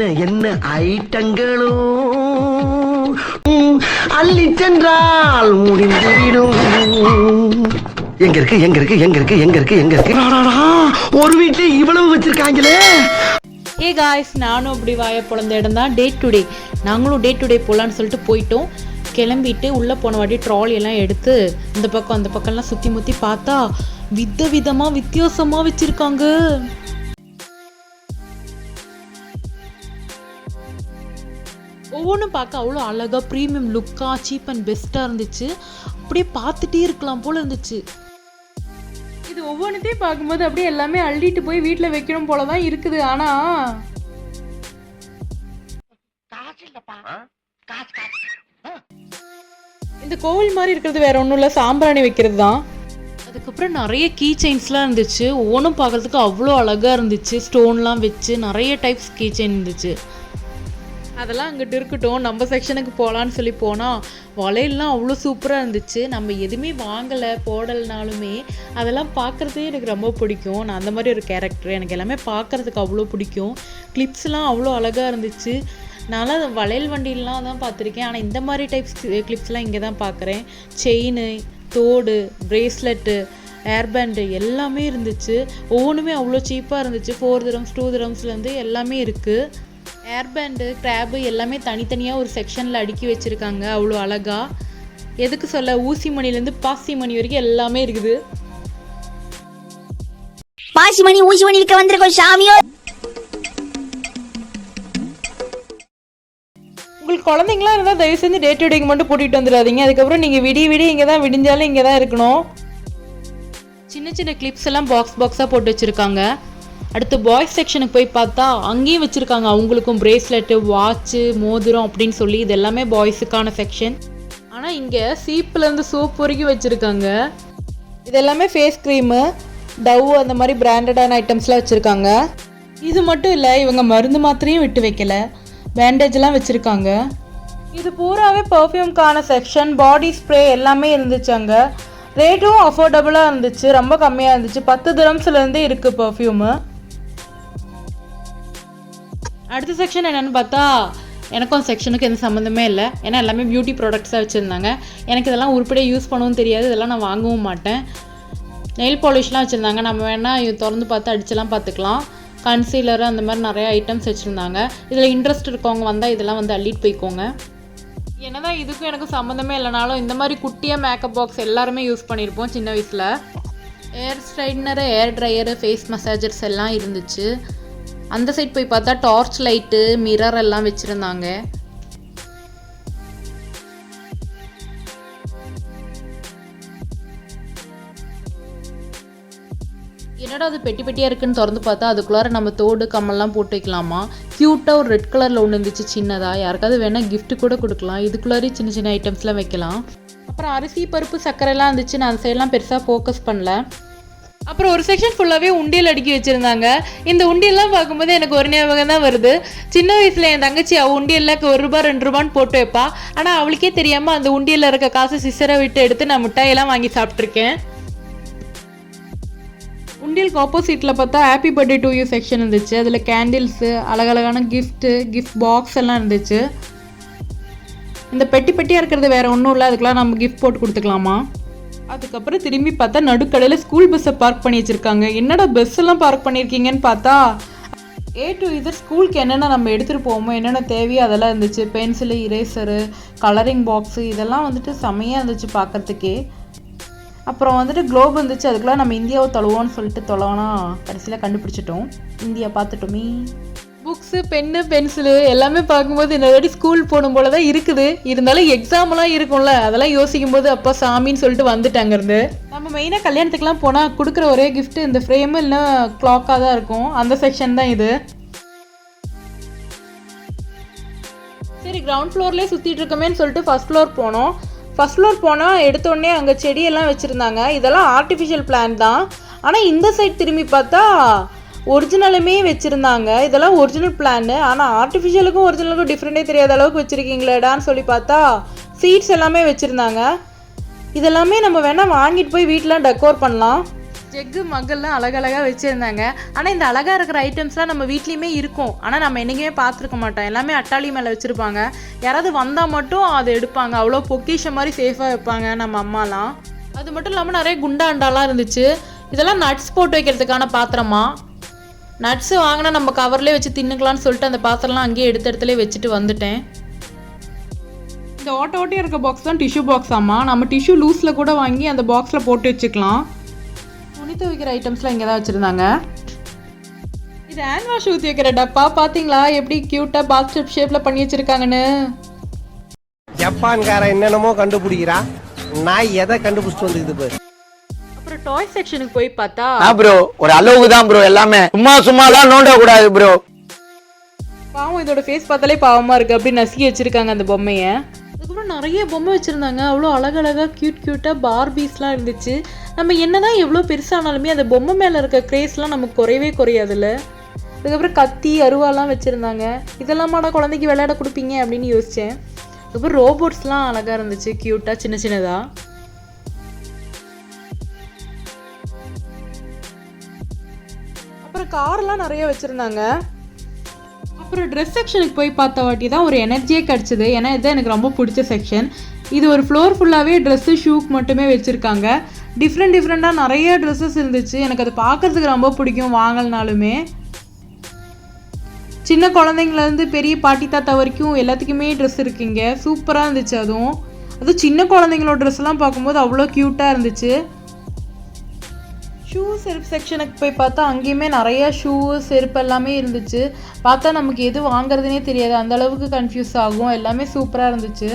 என்ன ஐட்டங்களோ அள்ளி சென்றால் முடிந்துவிடும். எங்க இருக்கு எங்க இருக்கு எங்க இருக்கு எங்க இருக்கு எங்க இருக்கு? ஒரு வீட்டுல இவ்வளவு வச்சிருக்காங்களே. ஏ காய்ஸ், நானும் அப்படி வாய பிறந்த இடம் தான் டே டு டே. நாங்களும் டே டு டே போகலான்னு சொல்லிட்டு போயிட்டோம். கிளம்பிட்டு உள்ளே போன வாட்டி ட்ராலி எல்லாம் எடுத்து இந்த பக்கம் அந்த பக்கம்லாம் சுற்றி முற்றி பார்த்தா விதமாக வித்தியாசமாக வச்சுருக்காங்க. ஒவ்வொன்றும் பார்க்க அவ்வளோ அழகாக ப்ரீமியம் லுக்காக சீப் அண்ட் பெஸ்ட்டாக இருந்துச்சு. அப்படியே பார்த்துட்டே இருக்கலாம் போல் இருந்துச்சு. இது ஒவ்வொன்றுத்தையும் பார்க்கும்போது அப்படியே எல்லாமே அள்ளிட்டு போய் வீட்டில் வைக்கணும் போல தான் இருக்குது. ஆனால் இந்த கோவில் மாதிரி இருக்கிறது வேற ஒன்றும் இல்லை, சாம்பிராணி வைக்கிறது தான். அதுக்கப்புறம் நிறைய கீ செயின்ஸ்லாம் இருந்துச்சு. ஒவ்வொன்றும் பார்க்குறதுக்கு அவ்வளோ அழகாக இருந்துச்சு. ஸ்டோன்லாம் வச்சு நிறைய டைப்ஸ் கீ செயின் இருந்துச்சு. அதெல்லாம் அங்கிட்டு இருக்கட்டும், நம்ம செக்ஷனுக்கு போகலான்னு சொல்லி போனால் வளையல்லாம் அவ்வளோ சூப்பராக இருந்துச்சு. நம்ம எதுவுமே வாங்கலை போடலைனாலுமே அதெல்லாம் பார்க்குறதே எனக்கு ரொம்ப பிடிக்கும். நான் அந்த மாதிரி ஒரு கேரக்டர், எனக்கு எல்லாமே பார்க்குறதுக்கு அவ்வளோ பிடிக்கும். கிளிப்ஸ்லாம் அவ்வளோ அழகாக இருந்துச்சு. நான்லாம் வளையல் வண்டியிலாம் தான் பார்த்துருக்கேன், ஆனால் இந்த மாதிரி டைப்ஸ் கிளிப்ஸ்லாம் இங்கே தான் பார்க்குறேன். செயின், தோடு, ப்ரேஸ்லெட்டு, ஏர்பேண்டு எல்லாமே இருந்துச்சு. ஒவ்வொன்றுமே அவ்வளோ சீப்பாக இருந்துச்சு. 4 dirhams 2 dirhamsலேருந்து எல்லாமே இருக்குது. ஏர்பேண்டு, கிராபு எல்லாமே தனித்தனியாக ஒரு செக்ஷனில் அடுக்கி வச்சுருக்காங்க. அவ்வளோ அழகா. எதுக்கு சொல்ல, ஊசி மணிலேருந்து பாசி மணி வரைக்கும் எல்லாமே இருக்குது. பாசி மணி ஊசி மணி இருக்க வந்திருக்கோம் சாமியோ. உங்களுக்கு குழந்தைங்களாம் இருந்தால் தயவு செஞ்சு டே டு டேக்கு மட்டும் கூட்டிகிட்டு வந்துடாதீங்க. அதுக்கப்புறம் நீங்கள் விடிய இங்கே தான், விடிஞ்சாலும் இங்கே தான் இருக்கணும். சின்ன சின்ன கிளிப்ஸ் எல்லாம் பாக்ஸாக போட்டு வச்சுருக்காங்க. அடுத்து பாய்ஸ் செக்ஷனுக்கு போய் பார்த்தா அங்கேயும் வச்சுருக்காங்க. அவங்களுக்கும் ப்ரேஸ்லெட்டு, வாட்சு, மோதிரம் அப்படின்னு சொல்லி இது எல்லாமே பாய்ஸுக்கான செக்ஷன். ஆனால் இங்கே சீப்புலேருந்து சோப் வரைக்கும் வச்சுருக்காங்க. இது எல்லாமே ஃபேஸ் க்ரீமு, டவ் அந்த மாதிரி பிராண்டடான ஐட்டம்ஸ்லாம் வச்சுருக்காங்க. இது மட்டும் இல்லை, இவங்க மருந்து மாத்திரையும் விட்டு வைக்கல, பேண்டேஜ்லாம் வச்சுருக்காங்க. இது பூராவே பர்ஃப்யூம்க்கான செக்ஷன். பாடி ஸ்ப்ரே எல்லாமே இருந்துச்சு. அங்கே ரேட்டும் அஃபோர்டபுளாக இருந்துச்சு, ரொம்ப கம்மியாக இருந்துச்சு. 10 dirhamsலேருந்தே இருக்குது பர்ஃப்யூமு. அடுத்த செக்ஷன் என்னென்னு பார்த்தா எனக்கும் செக்ஷனுக்கு எந்த சம்மந்தமே இல்லை. ஏன்னா எல்லாமே பியூட்டி ப்ராடக்ட்ஸாக வச்சுருந்தாங்க. எனக்கு இதெல்லாம் உருப்படியாக யூஸ் பண்ணவும் தெரியாது, இதெல்லாம் நான் வாங்கவும் மாட்டேன். நெயில் பாலிஷ்லாம் வச்சுருந்தாங்க, நம்ம வேணால் திறந்து பார்த்து அடிச்செல்லாம் பார்த்துக்கலாம். கன்சீலர் அந்த மாதிரி நிறைய ஐட்டம்ஸ் வச்சுருந்தாங்க. இதில் இன்ட்ரெஸ்ட் இருக்கவங்க வந்தால் இதெல்லாம் வந்து அள்ளிட்டு போய்க்கோங்க. என்னதான் இதுக்கும் எனக்கும் சம்மந்தமே இல்லைனாலும் இந்த மாதிரி குட்டியாக மேக்கப் பாக்ஸ் எல்லாருமே யூஸ் பண்ணியிருப்போம் சின்ன வயசில். ஏர் ஸ்ட்ரைட்னரு, ஏர் ட்ரையரு, ஃபேஸ் மசாஜர்ஸ் எல்லாம் இருந்துச்சு. அந்த சைட் போய் பார்த்தா டார்ச் லைட்டு, மிரர் எல்லாம் வச்சுருந்தாங்க. என்னடா அது பெட்டி பெட்டியாக இருக்குன்னு திறந்து பார்த்தா அதுக்குள்ளார நம்ம தோடு கம்மல்லாம் போட்டு வைக்கலாமா. க்யூட்டாக ஒரு ரெட் கலரில் ஒன்று இருந்துச்சு சின்னதாக. யாருக்காவது வேணால் கிஃப்ட் கூட கொடுக்கலாம். இதுக்குள்ளாரே சின்ன சின்ன ஐட்டம்ஸ்லாம் வைக்கலாம். அப்புறம் அரிசி, பருப்பு, சர்க்கரைலாம் இருந்துச்சு. நான் அந்த சைடெலாம் பெருசாக ஃபோக்கஸ் பண்ணல. அப்புறம் ஒரு செக்ஷன் ஃபுல்லாகவே உண்டியல் அடுக்கி வச்சுருந்தாங்க. இந்த உண்டியெல்லாம் பார்க்கும்போது எனக்கு ஒரு ஞாபகம் தான் வருது. சின்ன வயசில் என் தங்கச்சி அவள் உண்டியலில் 1 ரூபா 2 ரூபான்னு போட்டு வைப்பா. ஆனால் அவளுக்கே தெரியாமல் அந்த உண்டியலில் இருக்க காசு சிசரை விட்டு எடுத்து நான் மிட்டாயெல்லாம் வாங்கி சாப்பிட்ருக்கேன். உண்டியலுக்கு ஆப்போசிட்டில் பார்த்தா happy birthday to you section இருந்துச்சு. அதில் கேண்டில்ஸு, அழகழகான கிஃப்ட் பாக்ஸ் எல்லாம் இருந்துச்சு. இந்த பெட்டியாக இருக்கிறது வேறு ஒன்றும் இல்லை, அதுக்கெலாம் நம்ம கிஃப்ட் போட்டு கொடுத்துக்கலாமா. அதுக்கப்புறம் திரும்பி பார்த்தா நடுக்கடையில் ஸ்கூல் பஸ்ஸை பார்க் பண்ணி வச்சுருக்காங்க. என்னடா பஸ் எல்லாம் பார்க் பண்ணியிருக்கீங்கன்னு பார்த்தா A to Z ஸ்கூலுக்கு என்னென்ன நம்ம எடுத்துகிட்டு போவோமோ, என்னென்ன தேவையோ அதெல்லாம் இருந்துச்சு. பென்சிலு, இரேசரு, கலரிங் பாக்ஸு இதெல்லாம் வந்துட்டு செம்மையாக இருந்துச்சு பார்க்குறதுக்கே. அப்புறம் வந்துட்டு குளோப் இருந்துச்சு. அதுக்கெல்லாம் நம்ம இந்தியாவை தொலைவோன்னு சொல்லிட்டு தொலைவோன்னா கடைசியில் கண்டுபிடிச்சிட்டோம். இந்தியா பார்த்துட்டோமே. புக்ஸு, பென்னு, பென்சிலு எல்லாமே பார்க்கும்போது இந்த வாட்டி ஸ்கூல் போகணும் போல தான் இருக்குது. இருந்தாலும் எக்ஸாம்லாம் இருக்கும்ல, அதெல்லாம் யோசிக்கும் போது அப்பா சாமின்னு சொல்லிட்டு வந்துட்டாங்க இருந்து. நம்ம மெயினாக கல்யாணத்துக்குலாம் போனால் கொடுக்குற ஒரே கிஃப்ட் இந்த ஃப்ரேமு இல்லை கிளாக்காக தான் இருக்கும். அந்த செக்ஷன் தான் இது. சரி, கிரவுண்ட் ஃப்ளோர்லேயே சுற்றிட்டு இருக்கமேன்னு சொல்லிட்டு ஃபஸ்ட் ஃப்ளோர் போனோம். ஃபஸ்ட் ஃப்ளோர் போனால் எடுத்தோடனே அங்கே செடியெல்லாம் வச்சுருந்தாங்க. இதெல்லாம் ஆர்டிஃபிஷியல் பிளான்ட் தான். ஆனால் இந்த சைட் திரும்பி பார்த்தா ஒரிஜினலுமே வச்சுருந்தாங்க. இதெல்லாம் ஒரிஜினல் பிளான். ஆனால் ஆர்டிஃபிஷியலுக்கும் ஒரிஜினலுக்கும் டிஃப்ரெண்ட்டே தெரியாத அளவுக்கு வச்சுருக்கீங்களேடான்னு சொல்லி பார்த்தா சீட்ஸ் எல்லாமே வச்சுருந்தாங்க. இதெல்லாமே நம்ம வேணால் வாங்கிட்டு போய் வீட்டில் டெக்கோர் பண்ணலாம். ஜெக்கு மக்கள்லாம் அழகழகாக வச்சுருந்தாங்க. ஆனால் இந்த அழகாக இருக்கிற ஐட்டம்ஸ்லாம் நம்ம வீட்லேயுமே இருக்கும், ஆனால் நம்ம என்றைக்குமே பார்த்துருக்க மாட்டோம். எல்லாமே அட்டாளி மேலே வச்சுருப்பாங்க. யாராவது வந்தால் மட்டும் அதை எடுப்பாங்க. அவ்வளோ பொக்கிஷம் மாதிரி சேஃபாக வைப்பாங்க நம்ம அம்மாலாம். அது மட்டும் இல்லாமல் நிறைய குண்டா அண்டாலாம் இருந்துச்சு. இதெல்லாம் நட்ஸ் போட்டு வைக்கிறதுக்கான பாத்திரமா. நட்ஸு வாங்கினா நம்ம கவர்லேயே வச்சு தின்னுக்கலான்னு சொல்லிட்டு அந்த பாத்திரம்லாம் அங்கேயே எடுத்த இடத்துல வச்சுட்டு வந்துட்டேன். இந்த ஓட்டையாக இருக்க பாக்ஸ் தான் டிஷ்யூ பாக்ஸ் ஆமாம். நம்ம டிஷ்யூ லூஸில் கூட வாங்கி அந்த பாக்ஸில் போட்டு வச்சுக்கலாம். துணி துவைக்கிற ஐட்டம்ஸ்லாம் இங்கே தான் வச்சுருந்தாங்க. இது ஹேண்ட் வாஷ் ஊற்றி வைக்கிற டப்பா. பார்த்தீங்களா எப்படி க்யூட்டாக பாத்டப் ஷேப்பில் பண்ணி வச்சுருக்காங்கன்னு. ஜப்பான்காரன் என்னென்னமோ கண்டுபிடிக்கிறா, நான் எதை கண்டுபிடிச்சிட்டு வந்துக்குது. அப்புறம் டாய் செக்ஷனுக்கு போய் பார்த்தா ப்ரோ ஒரு அளவுக்கு தான் ப்ரோ, எல்லாமே சும்மாலாம் நோண்ட கூடாது ப்ரோ. பாவம், இதோட ஃபேஸ் பார்த்தாலே பாவமாக இருக்குது. அப்படி நசுக்கி வச்சுருக்காங்க அந்த பொம்மையை. அதுக்கப்புறம் நிறைய பொம்மை வச்சுருந்தாங்க. அவ்வளோ அழகழகாக க்யூட்டாக பார்பீஸ்லாம் இருந்துச்சு. நம்ம என்ன தான் எவ்வளோ பெருசானாலுமே அந்த பொம்மை மேலே இருக்க க்ரேஸ்லாம் நமக்கு குறையவே குறையாதுல்ல. அதுக்கப்புறம் கத்தி அருவாலாம் வச்சுருந்தாங்க. இதெல்லாமாடா குழந்தைக்கு விளையாட கொடுப்பீங்க அப்படின்னு யோசித்தேன். அதுக்கப்புறம் ரோபோட்ஸ்லாம் அழகாக இருந்துச்சு, க்யூட்டாக சின்ன சின்னதாக. அப்புறம் கார்லாம் நிறைய வச்சுருந்தாங்க. அப்புறம் ட்ரெஸ் செக்ஷனுக்கு போய் பார்த்த வாட்டி தான் ஒரு எனர்ஜியே கிடச்சிது. ஏன்னா இதுதான் எனக்கு ரொம்ப பிடிச்ச செக்ஷன். இது ஒரு ஃப்ளோர் ஃபுல்லாகவே ட்ரெஸ்ஸு ஷூக்கு மட்டுமே வச்சுருக்காங்க. டிஃப்ரெண்ட்டாக நிறைய ட்ரெஸ்ஸஸ் இருந்துச்சு. எனக்கு அது பார்க்குறதுக்கு ரொம்ப பிடிக்கும் வாங்கலனாலுமே. சின்ன குழந்தைங்கலேருந்து பெரிய பாட்டி தாத்தா வரைக்கும் எல்லாத்துக்குமே ட்ரெஸ் இருக்குங்க. சூப்பராக இருந்துச்சு. அதுவும் சின்ன குழந்தைங்களோட ட்ரெஸ்லாம் பார்க்கும்போது அவ்வளோ க்யூட்டாக இருந்துச்சு. ஷூ செருப்பு செக்ஷனுக்கு போய் பார்த்தா அங்கேயுமே நிறைய ஷூ செருப்பு எல்லாமே இருந்துச்சு. பார்த்தா நமக்கு எது வாங்குறதுனே தெரியாது, அந்த அளவுக்கு கன்ஃபியூஸ் ஆகும். எல்லாமே சூப்பராக இருந்துச்சு.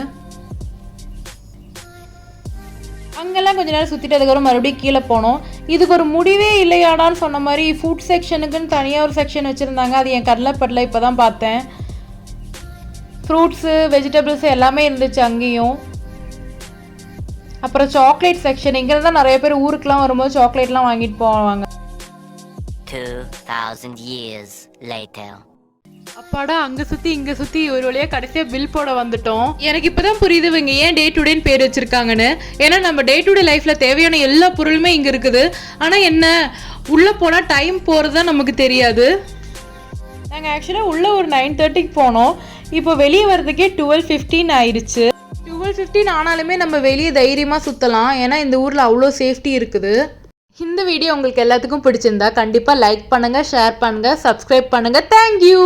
அங்கெல்லாம் கொஞ்ச நேரம் சுற்றிட்டு அதுக்கப்புறம் மறுபடியும் கீழே போனோம். இதுக்கு ஒரு முடிவே இல்லையாடான்னு சொன்ன மாதிரி ஃபுட் செக்ஷனுக்குன்னு தனியாக ஒரு செக்ஷன் வச்சுருந்தாங்க. அது என் கண்ணில் படல, இப்போ தான் பார்த்தேன். ஃப்ரூட்ஸு வெஜிடபிள்ஸு எல்லாமே இருந்துச்சு அங்கேயும். அப்புறம் சாக்லேட் செக்ஷன். இங்கே தான் நிறைய பேர் ஊருக்குலாம் வரும்போது சாக்லேட்லாம் வாங்கிட்டு போவாங்க. 2000 years later. அப்பாடா, அங்கே சுற்றி இங்கே சுற்றி ஒரு வழியாக கடைசியாக பில் போட வந்துட்டோம். எனக்கு இப்போ தான் புரியுது இவங்க ஏன் டே டு டேன்னு பேர் வச்சுருக்காங்கன்னு. ஏன்னா நம்ம டே டு டே லைஃப்பில் தேவையான எல்லா பொருளுமே இங்கே இருக்குது. ஆனால் என்ன, உள்ளே போனால் டைம் போகிறது தான் நமக்கு தெரியாது. நாங்கள் ஆக்சுவலாக உள்ளே ஒரு 9:30க்கு போனோம். இப்போ வெளியே வர்றதுக்கே 12:15 ஆயிடுச்சு. 12:15 ஆனாலுமே நம்ம வெளியே தைரியமாக சுற்றலாம். ஏன்னா இந்த ஊரில் அவ்வளோ சேஃப்டி இருக்குது. இந்த வீடியோ உங்களுக்கு எல்லாத்துக்கும் பிடிச்சிருந்தா கண்டிப்பாக லைக் பண்ணுங்கள், ஷேர் பண்ணுங்கள், சப்ஸ்கிரைப் பண்ணுங்கள். தேங்க்யூ.